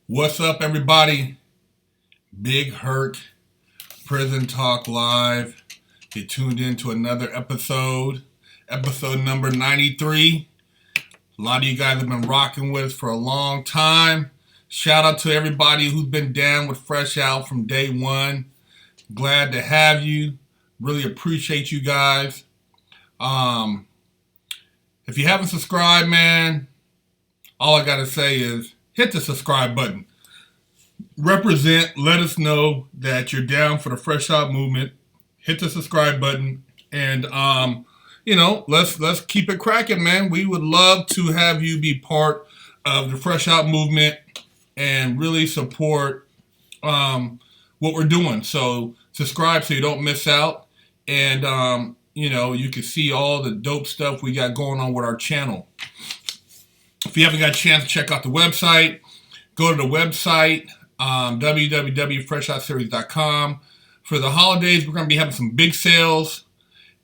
What's up, everybody? Big Herc, Prison Talk Live. You tuned in to another episode number 93. A lot of you guys have been rocking with us for a long time. Shout out to everybody who's been down with Fresh Out from day one. Glad to have you. Really appreciate you guys. If you haven't subscribed, man, all I gotta say is hit the subscribe button. Represent, let us know that you're down for the Fresh Out movement. Hit the subscribe button, and let's keep it cracking, man. We would love to have you be part of the Fresh Out movement and really support what we're doing. So subscribe so you don't miss out, and you can see all the dope stuff we got going on with our channel. If you haven't got a chance to check out the website, go to the website, www.FreshOutSeries.com. For the holidays, we're going to be having some big sales.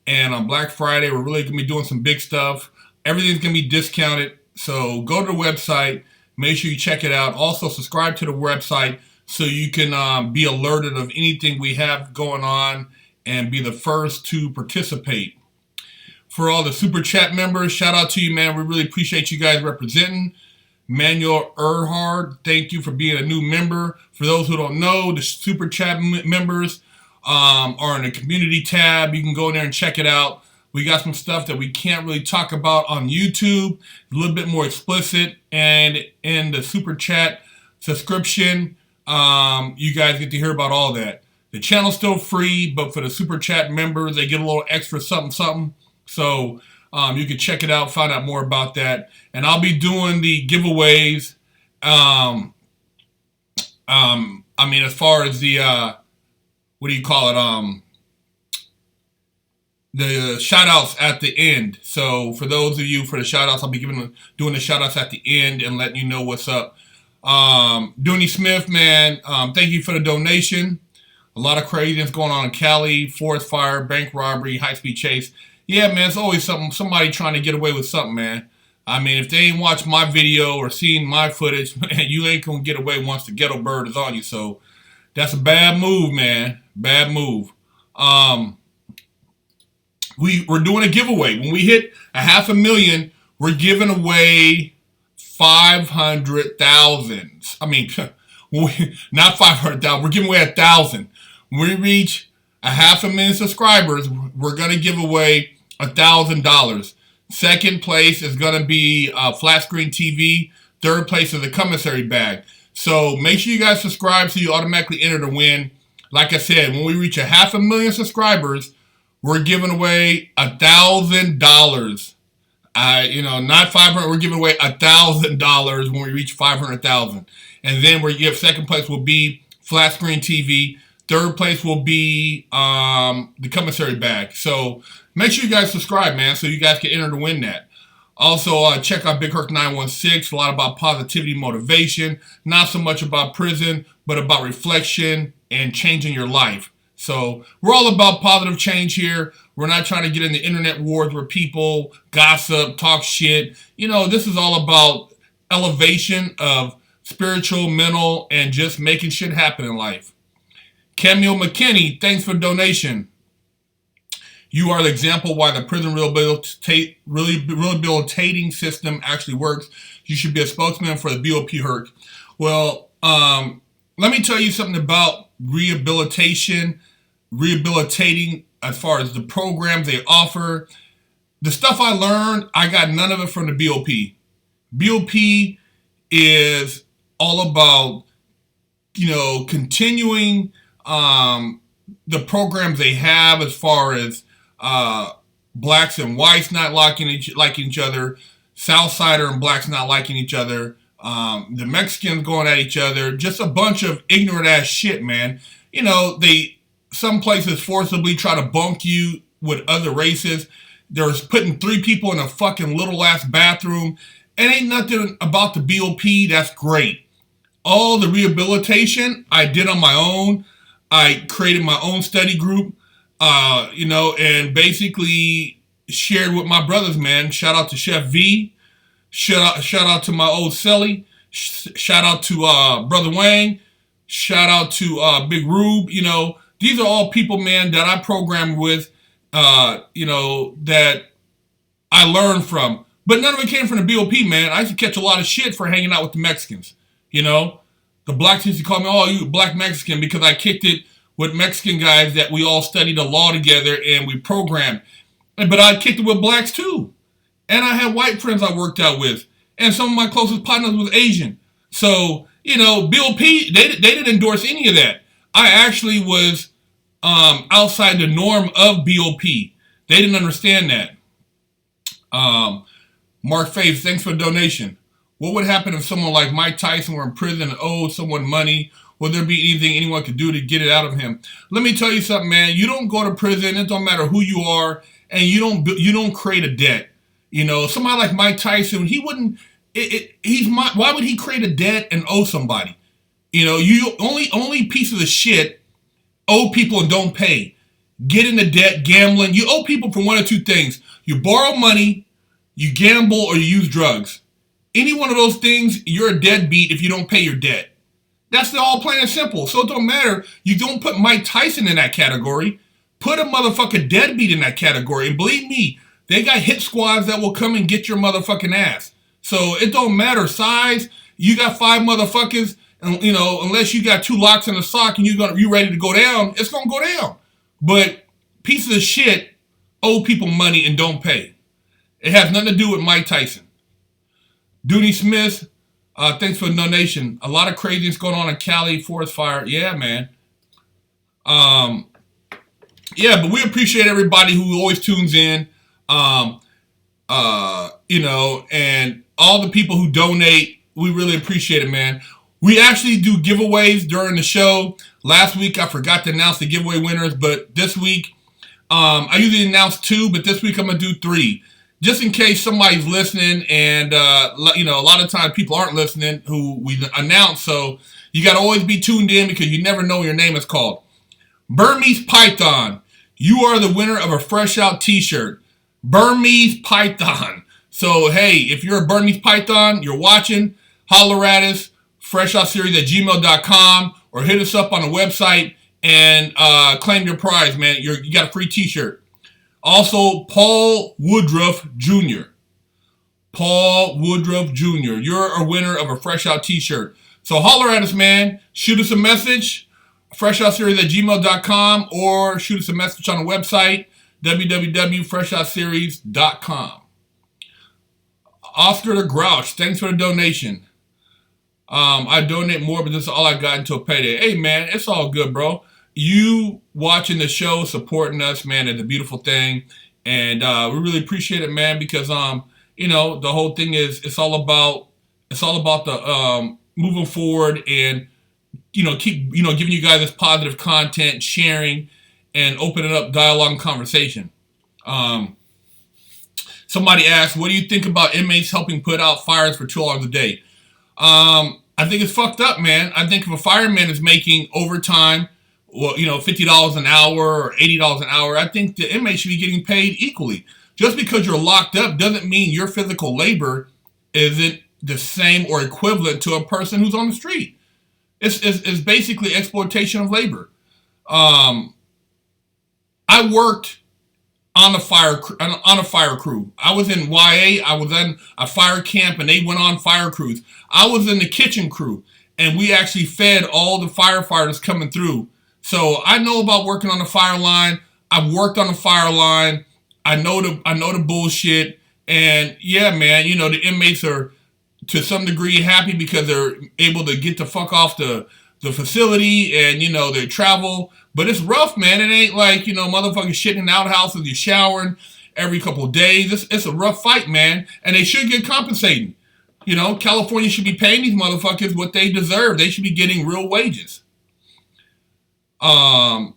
And on Black Friday, we're really going to be doing some big stuff. Everything's going to be discounted. So go to the website. Make sure you check it out. Also, subscribe to the website so you can be alerted of anything we have going on and be the first to participate. For all the Super Chat members, shout out to you, man. We really appreciate you guys representing. Manuel Erhard, thank you for being a new member. For those who don't know, the Super Chat members are in the community tab. You can go in there and check it out. We got some stuff that we can't really talk about on YouTube, a little bit more explicit. And in the Super Chat subscription, you guys get to hear about all that. The channel's still free, but for the Super Chat members, they get a little extra something. So you can check it out, find out more about that. And I'll be doing the giveaways. As far as the, the shout outs at the end. So for those of you for the shout outs, I'll be doing the shout outs at the end and letting you know what's up. Dooney Smith, man, thank you for the donation. A lot of craziness going on in Cali, forest fire, bank robbery, high-speed chase. Yeah, man, it's always somebody trying to get away with something, man. I mean, if they ain't watched my video or seen my footage, man, you ain't gonna get away once the ghetto bird is on you. So that's a bad move, man. Bad move. We're doing a giveaway. When we hit 500,000, we're giving away 500,000. I mean, not 500,000. We're giving away 1,000. When we reach 500,000 subscribers, we're gonna give away $1,000. Second place is going to be flat screen TV. Third place is a commissary bag. So make sure you guys subscribe so you automatically enter to win. Like I said, when we reach 500,000 subscribers, we're giving away $1,000. Not 500. We're giving away $1,000 when we reach 500,000. And then second place will be flat screen TV. Third place will be the commissary bag. So make sure you guys subscribe, man, so you guys can enter to win that. Also, check out Big Herc 916. A lot about positivity, motivation. Not so much about prison, but about reflection and changing your life. So we're all about positive change here. We're not trying to get in the internet wars where people gossip, talk shit. This is all about elevation of spiritual, mental, and just making shit happen in life. Camille McKinney, thanks for the donation. You are the example why the prison rehabilitating system actually works. You should be a spokesman for the BOP Herc. Well, let me tell you something about rehabilitating as far as the programs they offer. The stuff I learned, I got none of it from the BOP. BOP is all about, continuing the programs they have as far as blacks and whites not liking each other, Southsider and blacks not liking each other, the Mexicans going at each other, just a bunch of ignorant ass shit, man. Some places forcibly try to bunk you with other races. There's putting 3 people in a fucking little ass bathroom. It ain't nothing about the BOP that's great. All the rehabilitation I did on my own. I created my own study group, and basically shared with my brothers, man. Shout out to Chef V. Shout out to my old Celly. Shout out to Brother Wang. Shout out to Big Rube. You know, these are all people, man, that I programmed with, you know, that I learned from. But none of it came from the BOP, man. I used to catch a lot of shit for hanging out with the Mexicans. You know, the blacks used to call me, oh, you black Mexican, because I kicked it with Mexican guys that we all studied the law together and we programmed. But I kicked it with blacks too. And I had white friends I worked out with. And some of my closest partners was Asian. So, you know, BOP, they didn't endorse any of that. I actually was outside the norm of BOP. They didn't understand that. Mark Faith, thanks for the donation. What would happen if someone like Mike Tyson were in prison and owed someone money? Would there be anything anyone could do to get it out of him? Let me tell you something, man. You don't go to prison. It don't matter who you are, and you don't create a debt. You know, somebody like Mike Tyson, he wouldn't. Why would he create a debt and owe somebody? You know, you only pieces of shit owe people and don't pay. Get into debt, gambling. You owe people for one of two things. You borrow money, you gamble, or you use drugs. Any one of those things, you're a deadbeat if you don't pay your debt. That's all plain and simple. So it don't matter. You don't put Mike Tyson in that category. Put a motherfucking deadbeat in that category. And believe me, they got hit squads that will come and get your motherfucking ass. So it don't matter size. You got 5 motherfuckers, and you know, unless you got 2 locks in a sock and you ready to go down, it's gonna go down. But pieces of shit owe people money and don't pay. It has nothing to do with Mike Tyson. Dooney Smith, thanks for the donation. A lot of craziness going on in Cali, forest fire. Yeah, man. Yeah, but we appreciate everybody who always tunes in. You know, and all the people who donate, we really appreciate it, man. We actually do giveaways during the show. Last week, I forgot to announce the giveaway winners, but this week, I usually announce 2, but this week I'm going to do 3. Just in case somebody's listening, and, you know, a lot of times people aren't listening who we announce, so you got to always be tuned in because you never know what your name is called. Burmese Python, you are the winner of a Fresh Out t-shirt. Burmese Python. So, hey, if you're a Burmese Python, you're watching, holler at us, FreshOutSeries@gmail.com, or hit us up on the website and claim your prize, man. You got a free t-shirt. Also, Paul Woodruff Jr. Paul Woodruff Jr. You're a winner of a Fresh Out t-shirt. So holler at us, man. Shoot us a message, FreshOutSeries@gmail.com, or shoot us a message on the website, www.FreshOutSeries.com. Oscar the Grouch, thanks for the donation. I donate more, but this is all I got until payday. Hey, man, it's all good, bro. You watching the show, supporting us, man, is a beautiful thing. And we really appreciate it, man, because, you know, the whole thing is, it's all about the moving forward and, you know, keep, you know, giving you guys this positive content, sharing, and opening up dialogue and conversation. Somebody asked, what do you think about inmates helping put out fires for 2 hours a day? I think it's fucked up, man. I think if a fireman is making overtime, well, you know, $50 an hour or $80 an hour, I think the inmate should be getting paid equally. Just because you're locked up doesn't mean your physical labor isn't the same or equivalent to a person who's on the street. It's basically exploitation of labor. I worked on a fire crew. I was in YA. I was in a fire camp, and they went on fire crews. I was in the kitchen crew, and we actually fed all the firefighters coming through. So I know about working on the fire line. I've worked on the fire line. I know the bullshit. And yeah, man, you know, the inmates are to some degree happy because they're able to get the fuck off the facility and, you know, they travel. But it's rough, man. It ain't like, you know, motherfucking shit in outhouses. You're showering every couple of days. It's a rough fight, man. And they should get compensated. You know, California should be paying these motherfuckers what they deserve. They should be getting real wages. Joshua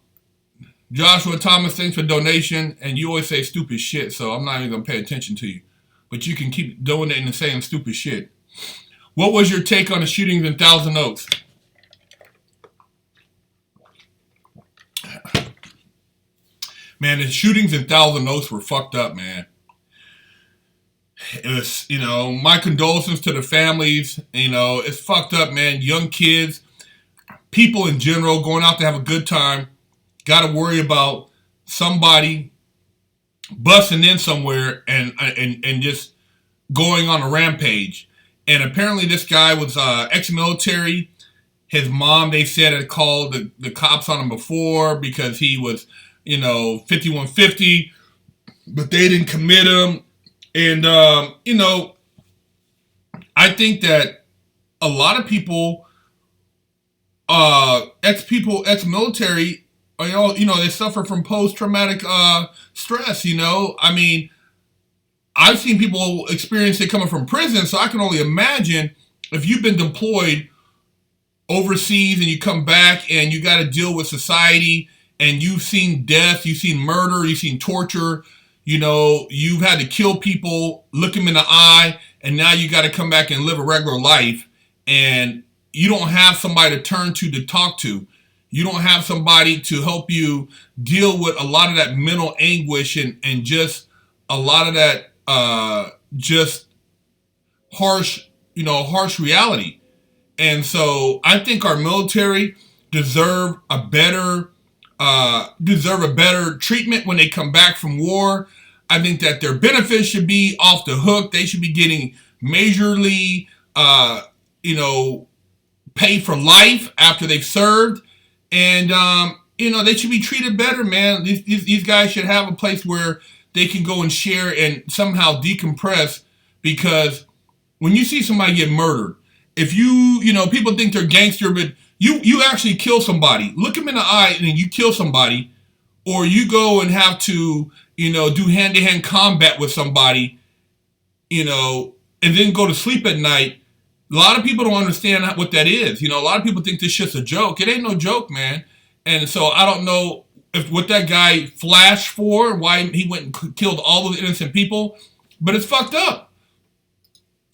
Thomas, thanks for donation. And you always say stupid shit, so I'm not even going to pay attention to you. But you can keep donating and saying stupid shit. What was your take on the shootings in Thousand Oaks? Man, the shootings in Thousand Oaks were fucked up, man. It's, my condolences to the families. It's fucked up, man. Young kids, people in general going out to have a good time, got to worry about somebody busting in somewhere and just going on a rampage. And apparently this guy was ex-military. His mom, they said, had called the cops on him before because he was, 5150, but they didn't commit him. And, I think that a lot of people, ex-military, they suffer from post-traumatic stress, I mean, I've seen people experience it coming from prison, so I can only imagine if you've been deployed overseas and you come back and you got to deal with society and you've seen death, you've seen murder, you've seen torture, you've had to kill people, look them in the eye, and now you got to come back and live a regular life, and you don't have somebody to turn to talk to. You don't have somebody to help you deal with a lot of that mental anguish and just a lot of that just harsh reality. And so I think our military deserve a better treatment when they come back from war. I think that their benefits should be off the hook. They should be getting majorly, paid for life after they've served. And, they should be treated better, man. These guys should have a place where they can go and share and somehow decompress, because when you see somebody get murdered, if people think they're gangster, but you actually kill somebody, look them in the eye and then you kill somebody, or you go and have to, do hand-to-hand combat with somebody, and then go to sleep at night. A lot of people don't understand what that is. A lot of people think this shit's a joke. It ain't no joke, man. And so I don't know what that guy flashed for, why he went and killed all those innocent people, but it's fucked up.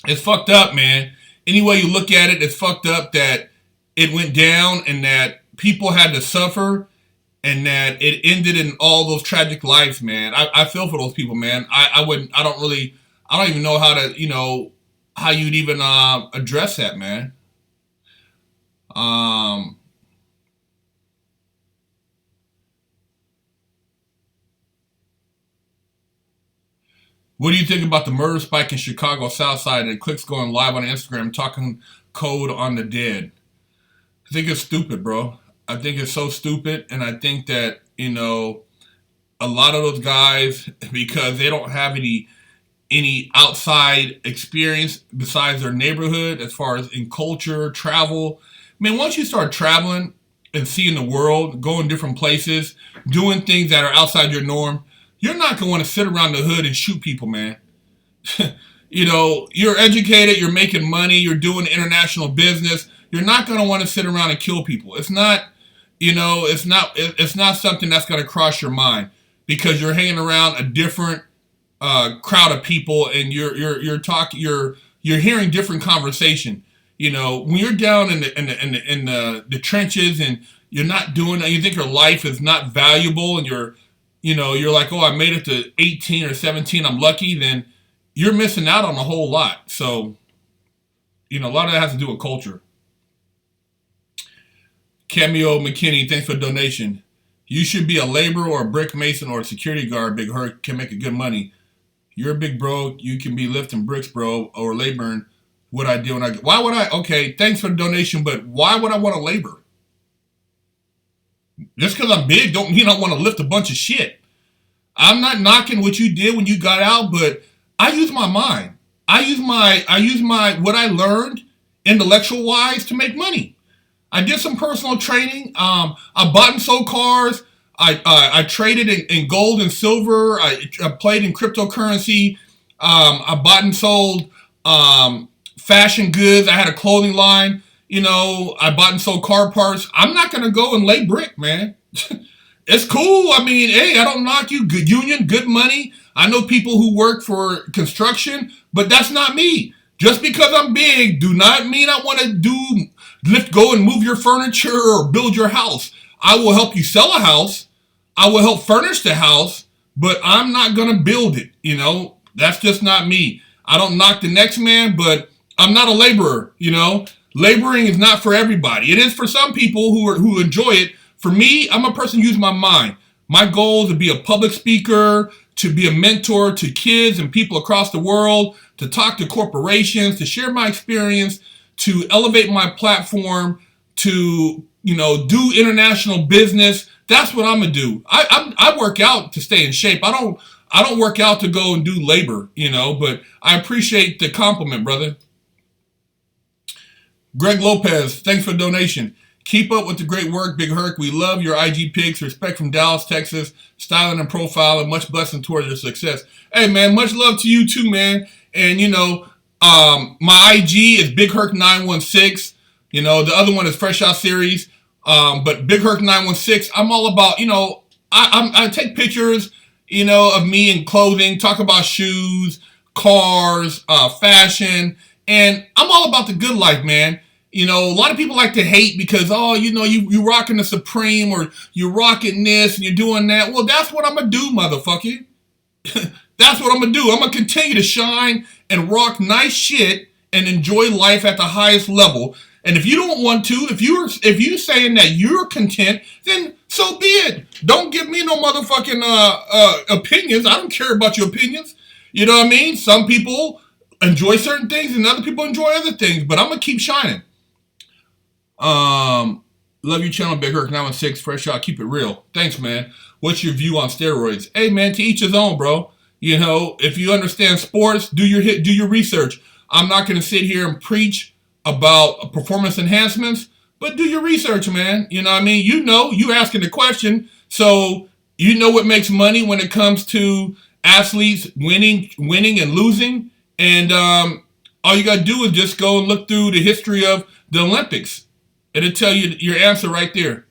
It's fucked up, man. Any way you look at it, it's fucked up that it went down and that people had to suffer and that it ended in all those tragic lives, man. I feel for those people, man. I don't even know how to, how you'd even address that, man. What do you think about the murder spike in Chicago South Side and clicks going live on Instagram talking code on the dead? I think it's stupid, bro. I think it's so stupid, and I think that, a lot of those guys, because they don't have any outside experience besides their neighborhood as far as in culture, travel. I mean, once you start traveling and seeing the world, going different places, doing things that are outside your norm, you're not going to want to sit around the hood and shoot people, man. You're educated, you're making money, you're doing international business. You're not going to want to sit around and kill people. It's not, it's not something that's going to cross your mind, because you're hanging around a different crowd of people and you're hearing different conversation. When you're down in the trenches and you're not doing that, you think your life is not valuable, and you're like, oh, I made it to 18 or 17, I'm lucky, then you're missing out on a whole lot. So, a lot of that has to do with culture. Cameo McKinney, thanks for the donation. You should be a laborer or a brick mason or a security guard, Big Herc, can make a good money. You're a big bro, you can be lifting bricks, bro, or laboring. What I do okay, thanks for the donation, but why would I want to labor? Just because I'm big don't mean I want to lift a bunch of shit. I'm not knocking what you did when you got out, but I use my mind. I use my what I learned intellectual wise to make money. I did some personal training. I bought and sold cars. I traded in gold and silver. I played in cryptocurrency. I bought and sold fashion goods. I had a clothing line. I bought and sold car parts. I'm not going to go and lay brick, man. It's cool. I mean, hey, I don't knock you. Good union, good money. I know people who work for construction, but that's not me. Just because I'm big do not mean I want to go and move your furniture or build your house. I will help you sell a house. I will help furnish the house, but I'm not going to build it. That's just not me. I don't knock the next man, but I'm not a laborer, you know. Laboring is not for everybody. It is for some people who enjoy it. For me, I'm a person who uses my mind. My goal is to be a public speaker, to be a mentor to kids and people across the world, to talk to corporations, to share my experience, to elevate my platform, to, you know, do international business. That's what I'm gonna do. I work out to stay in shape. I don't work out to go and do labor, you know, but I appreciate the compliment, brother. Greg Lopez, thanks for the donation. Keep up with the great work, Big Herc. We love your IG pics. Respect from Dallas, Texas. Styling and profile, and much blessing towards your success. Hey, man, much love to you too, man. And, you know, my IG is Big Herc 916. You know, the other one is FreshOutSeries. But Big Herc 916, I'm all about, you know, I take pictures, you know, of me in clothing, talk about shoes, cars, fashion, and I'm all about the good life, man. You know, a lot of people like to hate because, oh, you know, you rocking the Supreme or you're rocking this and you're doing that. Well, that's what I'm going to do, motherfucker. That's what I'm going to do. I'm going to continue to shine and rock nice shit and enjoy life at the highest level. And if you don't want to, if you're saying that you're content, then so be it. Don't give me no motherfucking opinions. I don't care about your opinions. You know what I mean? Some people enjoy certain things and other people enjoy other things, but I'm going to keep shining. Love your channel, Big Herc 916, Fresh Out, keep it real. Thanks, man. What's your view on steroids? Hey, man, to each his own, bro. You know, if you understand sports, do your research. I'm not going to sit here and preach about performance enhancements, but do your research, man. You know what I mean? You know, you asking the question, so you know what makes money when it comes to athletes winning and losing. And all you got to do is just go and look through the history of the Olympics. It'll tell you your answer right there.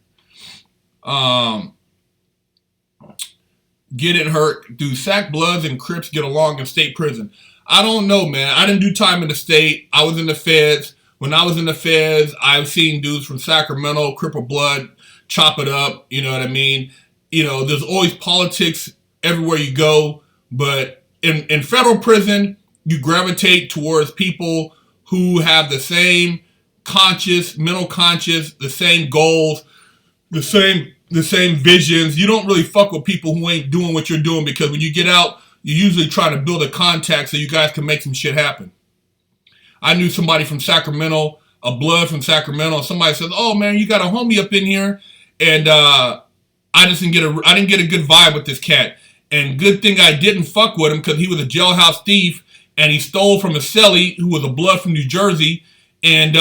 Get it, Herc. Do Sack Bloods and Crips get along in state prison? I don't know, man. I didn't do time in the state. I was in the feds. When I was in the feds, I've seen dudes from Sacramento, Crip or Blood, chop it up. You know what I mean? You know, there's always politics everywhere you go. But in federal prison, you gravitate towards people who have the same mental conscious, the same goals, the same visions. You don't really fuck with people who ain't doing what you're doing, because when you get out, you usually try to build a contact so you guys can make some shit happen. I knew somebody from Sacramento, a blood from Sacramento. Somebody said, "Oh man, you got a homie up in here," and I didn't get a good vibe with this cat. And good thing I didn't fuck with him, because he was a jailhouse thief and he stole from a cellie who was a blood from New Jersey. And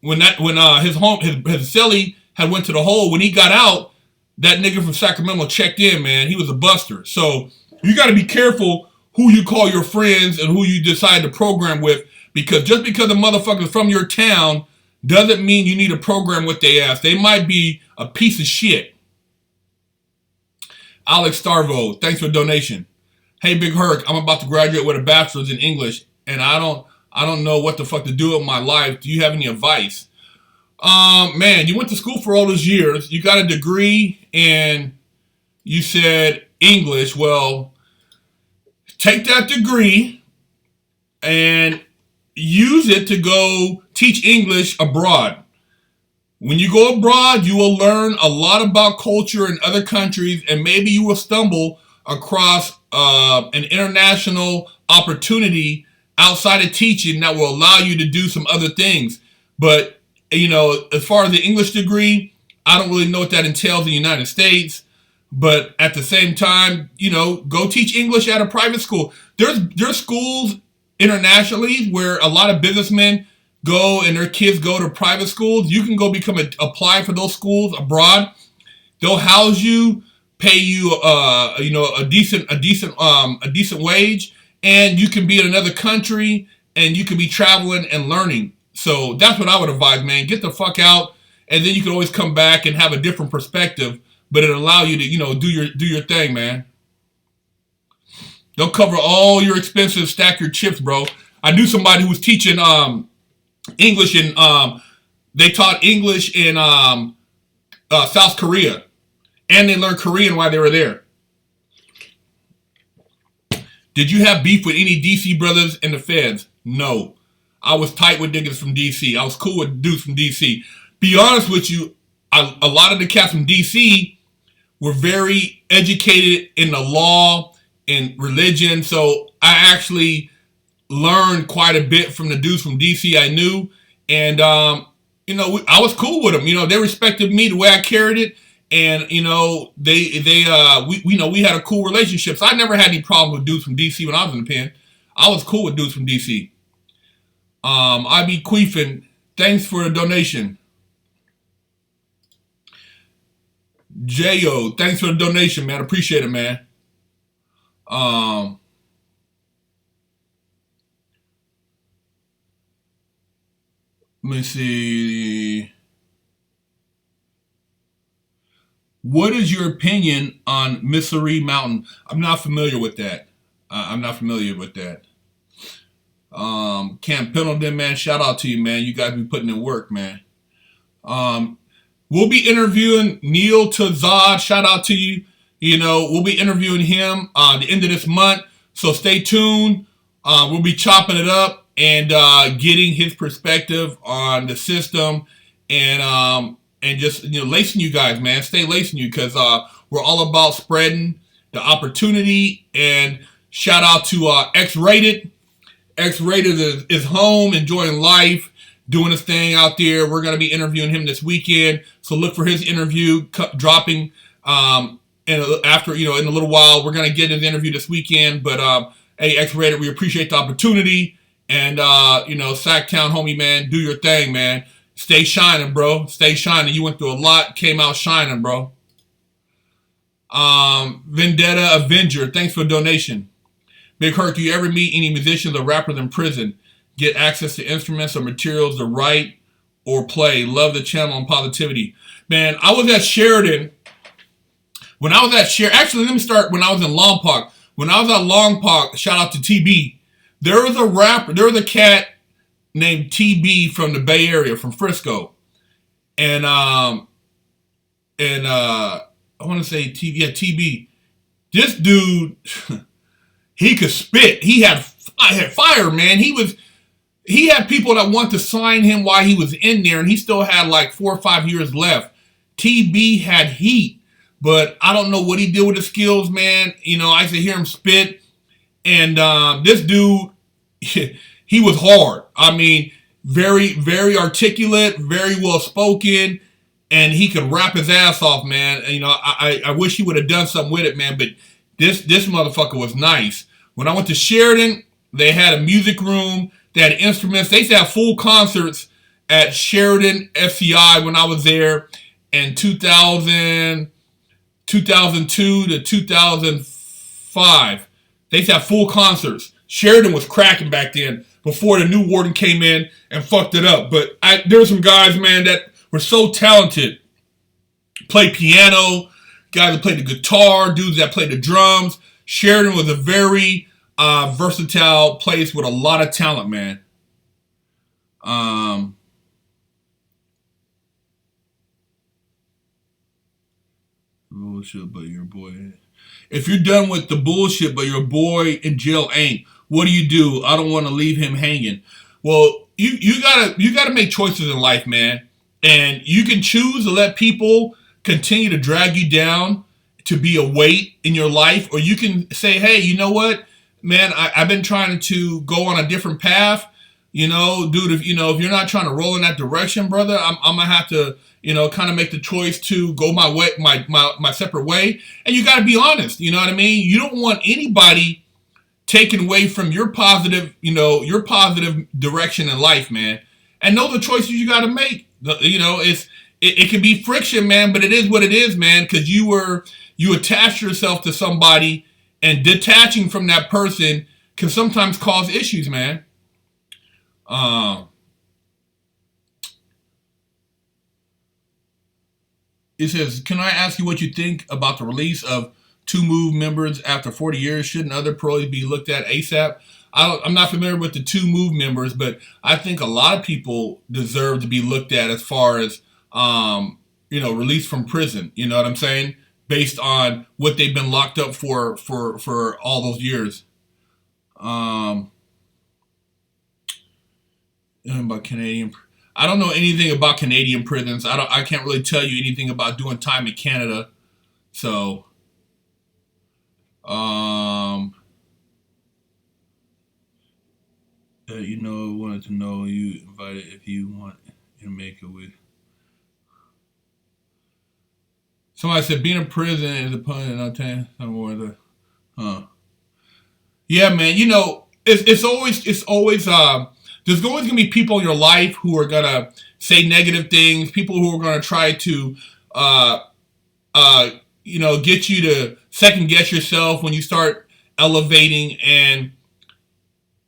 when his cellie had went to the hole, when he got out, that nigga from Sacramento checked in, man. He was a buster. So you got to be careful who you call your friends and who you decide to program with, because just because the motherfucker's from your town doesn't mean you need to program with their ass. They might be a piece of shit. Alex Starvo, thanks for the donation. Hey, Big Herc, I'm about to graduate with a bachelor's in English, and I don't know what the fuck to do with my life. Do you have any advice? Man, you went to school for all those years. You got a degree, and you said English. Well, take that degree and use it to go teach English abroad. When you go abroad, you will learn a lot about culture in other countries, and maybe you will stumble across an international opportunity outside of teaching that will allow you to do some other things. But, you know, as far as the English degree, I don't really know what that entails in the United States. But at the same time, you know, go teach English at a private school. There's schools internationally where a lot of businessmen go and their kids go to private schools. You can go apply for those schools abroad. They'll house you, pay you, a decent wage, and you can be in another country and you can be traveling and learning. So that's what I would advise, man. Get the fuck out, and then you can always come back and have a different perspective. But it'll allow you to, you know, do your thing, man. They'll cover all your expenses, stack your chips, bro. I knew somebody who was teaching English in they taught English in South Korea, and they learned Korean while they were there. Did you have beef with any DC brothers in the feds? No. I was tight with niggas from DC. I was cool with dudes from DC. Be honest with you, a lot of the cats from DC were very educated in the law and religion. So I actually learned quite a bit from the dudes from DC I knew. And, I was cool with them. They respected me the way I carried it. And, we had a cool relationship. So I never had any problem with dudes from DC when I was in the pen. I was cool with dudes from DC. I be queefing. Thanks for the donation. J.O., thanks for the donation, man. Appreciate it, man. Let me see. What is your opinion on Missouri Mountain? I'm not familiar with that. Camp Pendleton, man, shout out to you, man. You guys be putting in work, man. We'll be interviewing Neil Tazad. Shout out to you. We'll be interviewing him the end of this month. So stay tuned. We'll be chopping it up and getting his perspective on the system and just lacing you guys, man. Stay lacing you because we're all about spreading the opportunity. And shout out to X-Rated. X-Rated is home, enjoying life, doing his thing out there. We're going to be interviewing him this weekend. So look for his interview dropping in a little while. We're going to get his interview this weekend. But, hey, X-Rated, we appreciate the opportunity. And, Sacktown, homie, man, do your thing, man. Stay shining, bro. Stay shining. You went through a lot, came out shining, bro. Vendetta Avenger, thanks for the donation. Big Herc, do you ever meet any musicians or rappers in prison? Get access to instruments or materials to write or play? Love the channel and positivity. Man, I was at Sheridan. Actually, let me start when I was in Lompoc. When I was at Lompoc, shout out to TB. There was a cat named TB from the Bay Area, from Frisco. And I want to say TB. Yeah, TB. This dude, he could spit. He had fire, man. He had people that want to sign him while he was in there, and he still had like 4 or 5 years left. TB had heat, but I don't know what he did with his skills, man. I used to hear him spit, and this dude, he was hard. I mean, very, very articulate, very well spoken, and he could rap his ass off, man. I wish he would have done something with it, man, but this motherfucker was nice. When I went to Sheridan, they had a music room. They had instruments. They used to have full concerts at Sheridan FCI when I was there in 2002 to 2005. They used to have full concerts. Sheridan was cracking back then before the new warden came in and fucked it up. But there were some guys, man, that were so talented. Played piano, guys that played the guitar, dudes that played the drums. Sheridan was a very versatile place with a lot of talent, man. Bullshit, but your boy. If you're done with the bullshit, but your boy in jail ain't, what do? I don't want to leave him hanging. Well, you gotta make choices in life, man. And you can choose to let people continue to drag you down to be a weight in your life, or you can say, hey, you know what, man, I've been trying to go on a different path. Dude, if you're not trying to roll in that direction, brother, I'm gonna have to, kind of make the choice to go my way, my separate way. And you got to be honest. You know what I mean? You don't want anybody taken away from your positive direction in life, man. And those are choices you got to make. It can be friction, man, but it is what it is, man. Because you attach yourself to somebody, and detaching from that person can sometimes cause issues, man. It says, can I ask you what you think about the release of 2 Move members after 40 years? Shouldn't other pros be looked at ASAP? I'm not familiar with the 2 Move members, but I think a lot of people deserve to be looked at as far as, released from prison. You know what I'm saying? Based on what they've been locked up for all those years. Um, about Canadian. I don't know anything about Canadian prisons. I can't really tell you anything about doing time in Canada. So, um, wanted to know you invited if you want to make it with. Somebody said being in prison is a pun and time somewhere the huh. Yeah, man. It's always there's always gonna be people in your life who are gonna say negative things, people who are gonna try to uh get you to second guess yourself when you start elevating, and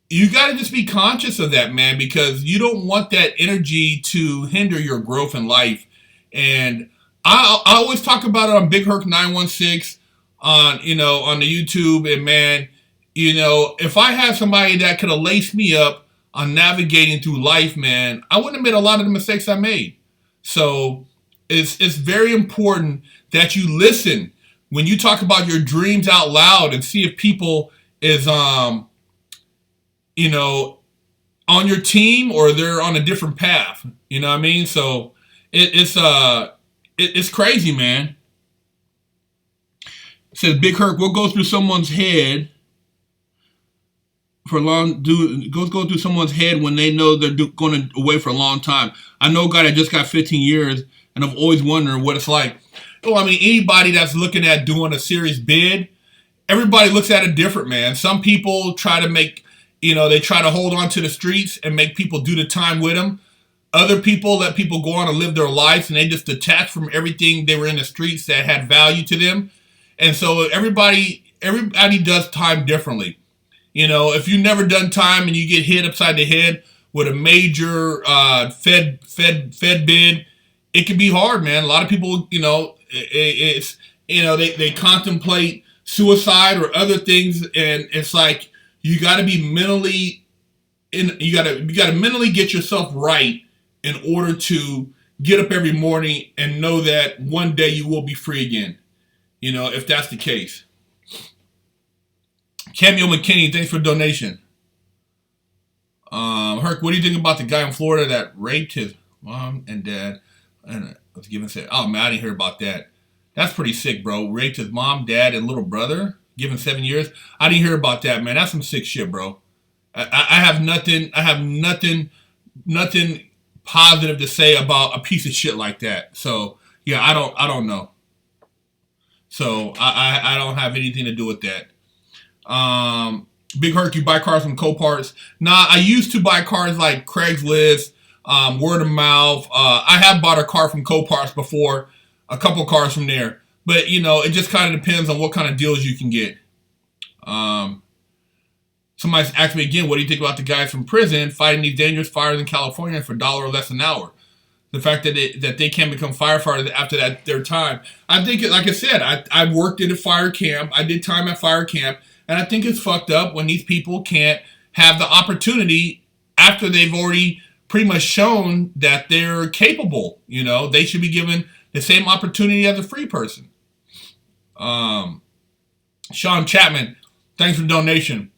you got to just be conscious of that, man, because you don't want that energy to hinder your growth in life. And I always talk about it on Big Herc 916 on the YouTube. And man, if I had somebody that could have laced me up on navigating through life, man, I wouldn't have made a lot of the mistakes I made. So it's very important that you listen when you talk about your dreams out loud and see if people is you know, on your team or they're on a different path. You know what I mean? So it's crazy, man. It says Big Herc, what goes through someone's head for a long go through someone's head when they know they're going away for a long time. I know a guy that just got 15 years, and I've always wondered what it's like. Well, I mean, anybody that's looking at doing a serious bid, everybody looks at it different, man. Some people try to make, they try to hold on to the streets and make people do the time with them. Other people let people go on and live their lives, and they just detach from everything they were in the streets that had value to them. And so everybody does time differently. If you've never done time and you get hit upside the head with a major Fed bid, it can be hard, man. A lot of people, they contemplate suicide or other things, and it's like you got to be mentally you got to mentally get yourself right in order to get up every morning and know that one day you will be free again. If that's the case. Cameo McKinney, thanks for the donation. Herc, what do you think about the guy in Florida that raped his mom and dad and was given said, oh man, I didn't hear about that. That's pretty sick, bro. Raped his mom, dad, and little brother, given 7 years. I didn't hear about that, man. That's some sick shit, bro. I have nothing positive to say about a piece of shit like that. So yeah, I don't know. So I don't have anything to do with that. Big Herc, you buy cars from Coparts? Nah, I used to buy cars like Craigslist, word of mouth. I have bought a car from Coparts before, a couple cars from there. But, it just kind of depends on what kind of deals you can get. Somebody's asked me again, what do you think about the guys from prison fighting these dangerous fires in California for $1 or less an hour? The fact that they can't become firefighters after their time. I think, like I said, I worked at a fire camp. I did time at fire camp. And I think it's fucked up when these people can't have the opportunity after they've already pretty much shown that they're capable. They should be given the same opportunity as a free person. Sean Chapman, thanks for the donation.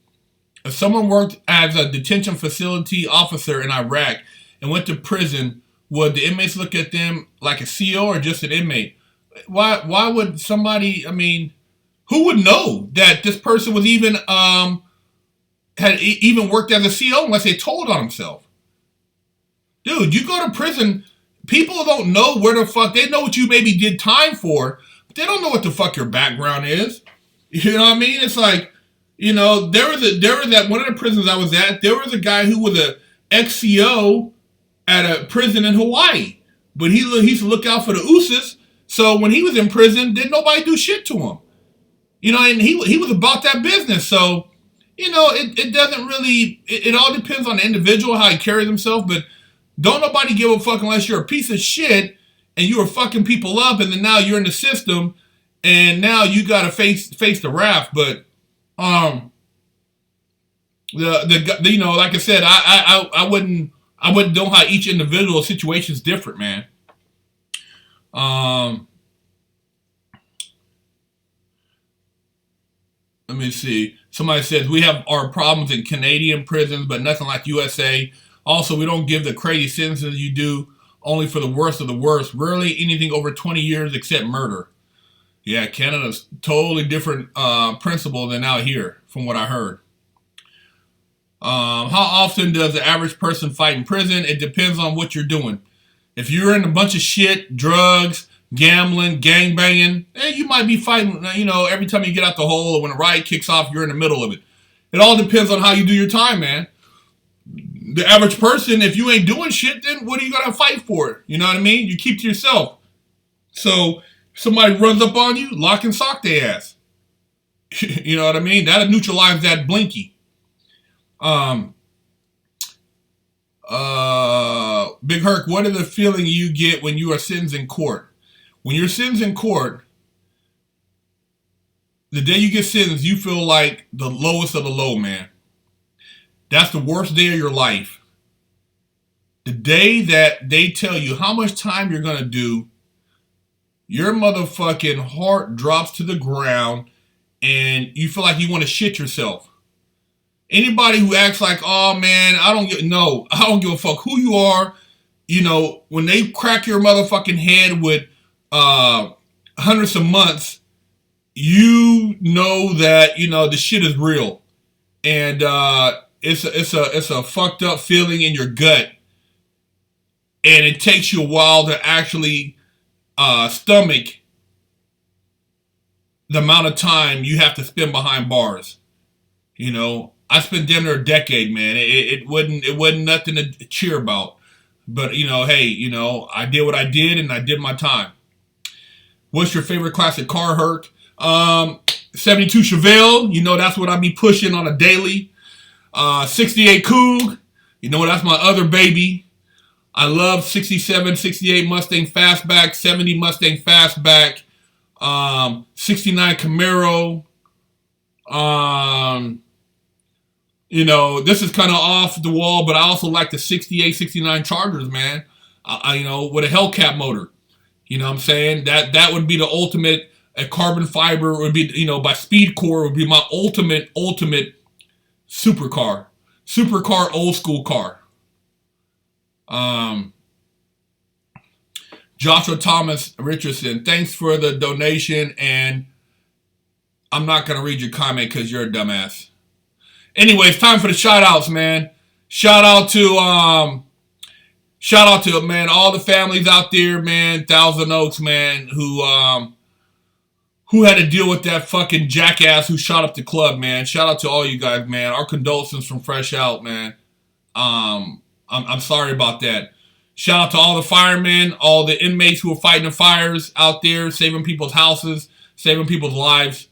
If someone worked as a detention facility officer in Iraq and went to prison, would the inmates look at them like a CO or just an inmate? Why would somebody, who would know that this person was even had even worked as a CO unless they told on himself? Dude, you go to prison, people don't know where the fuck, they know what you maybe did time for, but they don't know what the fuck your background is. You know what I mean? It's like, there was at one of the prisons I was at, there was a guy who was a ex-CO at a prison in Hawaii, but he used to look out for the ooses. So when he was in prison, didn't nobody do shit to him. And he was about that business. So, it doesn't really, it all depends on the individual, how he carries himself, but don't nobody give a fuck unless you're a piece of shit and you were fucking people up, and then now you're in the system and now you gotta face the wrath. But like I said, I wouldn't know how each individual situation is different, man. Let me see. Somebody says, we have our problems in Canadian prisons, but nothing like USA. Also, we don't give the crazy sentences you do, only for the worst of the worst. Rarely anything over 20 years except murder. Yeah, Canada's totally different principle than out here, from what I heard. How often does the average person fight in prison? It depends on what you're doing. If you're in a bunch of shit, drugs, gambling, gangbanging, you might be fighting, every time you get out the hole or when a riot kicks off, you're in the middle of it. It all depends on how you do your time, man. The average person, if you ain't doing shit, then what are you going to fight for? You know what I mean? You keep to yourself. So, if somebody runs up on you, lock and sock their ass. You know what I mean? That'll neutralize that blinky. Big Herc, what is the feeling you get when you are sentenced in court? When you're sentenced in court, the day you get sentenced, you feel like the lowest of the low, man. That's the worst day of your life. The day that they tell you how much time you're going to do, your motherfucking heart drops to the ground and you feel like you want to shit yourself. Anybody who acts like, oh man, I don't give a fuck who you are. When they crack your motherfucking head with hundreds of months, you know that, the shit is real. And it's a fucked up feeling in your gut. And it takes you a while to actually stomach the amount of time you have to spend behind bars. I spent damn near a decade, man. It wasn't nothing to cheer about. But, hey, I did what I did and I did my time. What's your favorite classic car, Herc? 72 Chevelle, that's what I be pushing on a daily. 68 Coug, that's my other baby. I love 67, 68 Mustang Fastback, 70 Mustang Fastback, 69 Camaro. This is kind of off the wall, but I also like the 68, 69 Chargers, man. With a Hellcat motor. You know what I'm saying? That would be the ultimate. A carbon fiber would be, by Speed Core would be my ultimate supercar. Supercar, old school car. Joshua Thomas Richardson, thanks for the donation, and I'm not going to read your comment because you're a dumbass. Anyways, time for the shout outs, man. Shout out to man, all the families out there, man, Thousand Oaks, man, who had to deal with that fucking jackass who shot up the club, man. Shout out to all you guys, man. Our condolences from Fresh Out, man. I'm sorry about that. Shout out to all the firemen, all the inmates who are fighting the fires out there, saving people's houses, saving people's lives.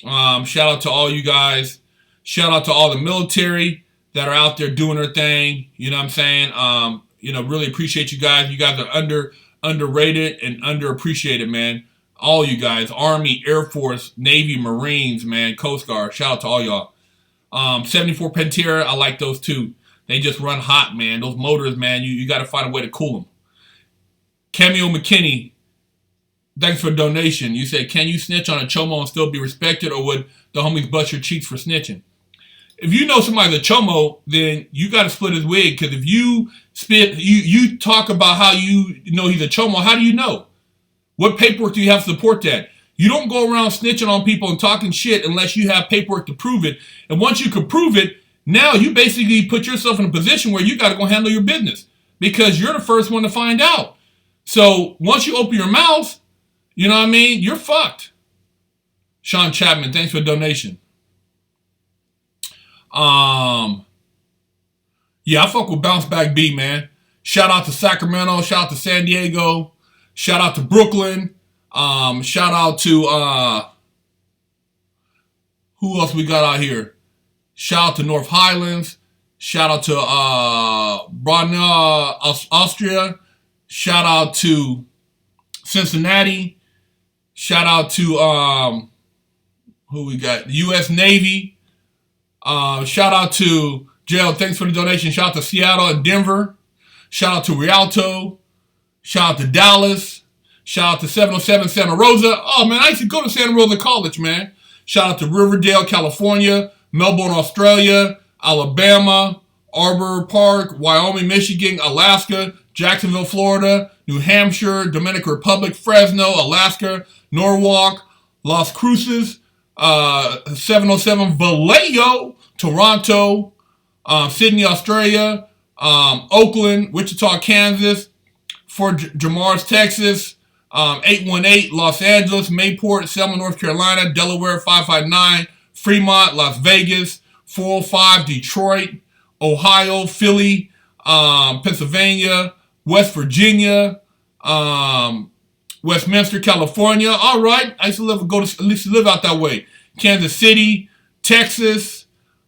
Shout out to all you guys. Shout out to all the military that are out there doing their thing. You know what I'm saying? Really appreciate you guys. You guys are underrated and underappreciated, man. All you guys, Army, Air Force, Navy, Marines, man, Coast Guard. Shout out to all y'all. 74 Penitentiary, I like those too. They just run hot, man. Those motors, man, you got to find a way to cool them. Cameo McKinney, thanks for a donation. You said, can you snitch on a chomo and still be respected, or would the homies bust your cheeks for snitching? If you know somebody's a chomo, then you got to split his wig, because if you you talk about how you know he's a chomo, how do you know? What paperwork do you have to support that? You don't go around snitching on people and talking shit unless you have paperwork to prove it. And once you can prove it, now you basically put yourself in a position where you got to go handle your business, because you're the first one to find out. So once you open your mouth, you know what I mean? You're fucked. Sean Chapman, thanks for the donation. Yeah, I fuck with Bounce Back B, man. Shout out to Sacramento. Shout out to San Diego. Shout out to Brooklyn. Shout out to, who else we got out here? Shout out to North Highlands. Shout out to Brno, Austria. Shout out to Cincinnati. Shout out to, who we got? The U.S. Navy. Shout out to Gerald. Thanks for the donation. Shout out to Seattle and Denver. Shout out to Rialto. Shout out to Dallas. Shout out to 707 Santa Rosa. Oh, man, I used to go to Santa Rosa College, man. Shout out to Riverdale, California. Melbourne, Australia, Alabama, Arbor Park, Wyoming, Michigan, Alaska, Jacksonville, Florida, New Hampshire, Dominican Republic, Fresno, Alaska, Norwalk, Las Cruces, 707 Vallejo, Toronto, Sydney, Australia, Oakland, Wichita, Kansas, Fort Jamars, Texas, 818 Los Angeles, Mayport, Selma, North Carolina, Delaware 559, Fremont, Las Vegas, 405 Detroit, Ohio, Philly, Pennsylvania, West Virginia, Westminster, California. All right, I used to live out that way. Kansas City, Texas,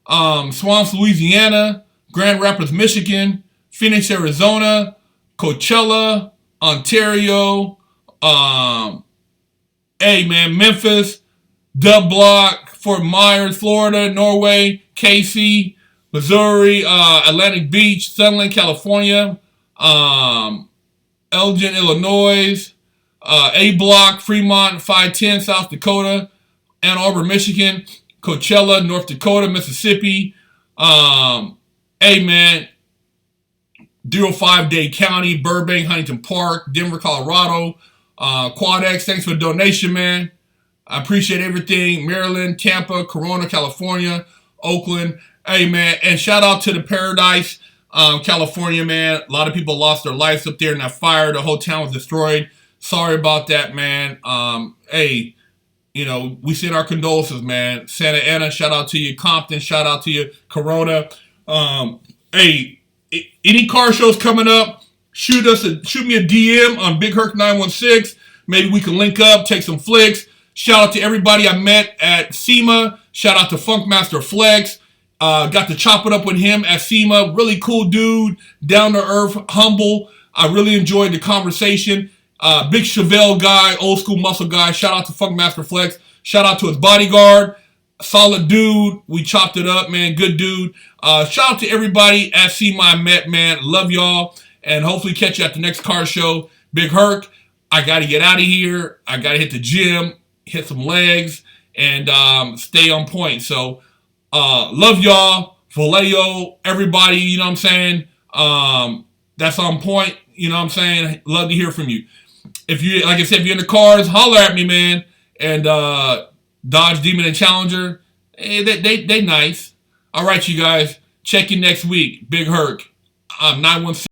Swamps, Louisiana, Grand Rapids, Michigan, Phoenix, Arizona, Coachella, Ontario, Memphis, Dub Block, Fort Myers, Florida, Norway, KC, Missouri, Atlantic Beach, Sunland, California, Elgin, Illinois, A Block, Fremont, 510, South Dakota, Ann Arbor, Michigan, Coachella, North Dakota, Mississippi, 05 Dade County, Burbank, Huntington Park, Denver, Colorado, Quadex, thanks for the donation, man. I appreciate everything. Maryland, Tampa, Corona, California, Oakland. Hey, man, and shout out to the Paradise, California, man. A lot of people lost their lives up there in that fire. The whole town was destroyed. Sorry about that, man. Hey, we send our condolences, man. Santa Ana, shout out to you. Compton, shout out to you. Corona. Hey, any car shows coming up, shoot me a DM on Big Herc 916. Maybe we can link up, take some flicks. Shout out to everybody I met at SEMA. Shout out to Funkmaster Flex. Got to chop it up with him at SEMA. Really cool dude, down to earth, humble. I really enjoyed the conversation. Big Chevelle guy, old school muscle guy. Shout out to Funkmaster Flex. Shout out to his bodyguard. Solid dude. We chopped it up, man. Good dude. Shout out to everybody at SEMA I met, man. Love y'all. And hopefully catch you at the next car show. Big Herc, I got to get out of here. I got to hit the gym, hit some legs, and stay on point. So, love y'all. Vallejo, everybody, you know what I'm saying? That's on point. You know what I'm saying? Love to hear from you. If you, like I said, if you're in the cars, holler at me, man. And Dodge Demon and Challenger, they nice. All right, you guys. Check you next week. Big Herc. 916.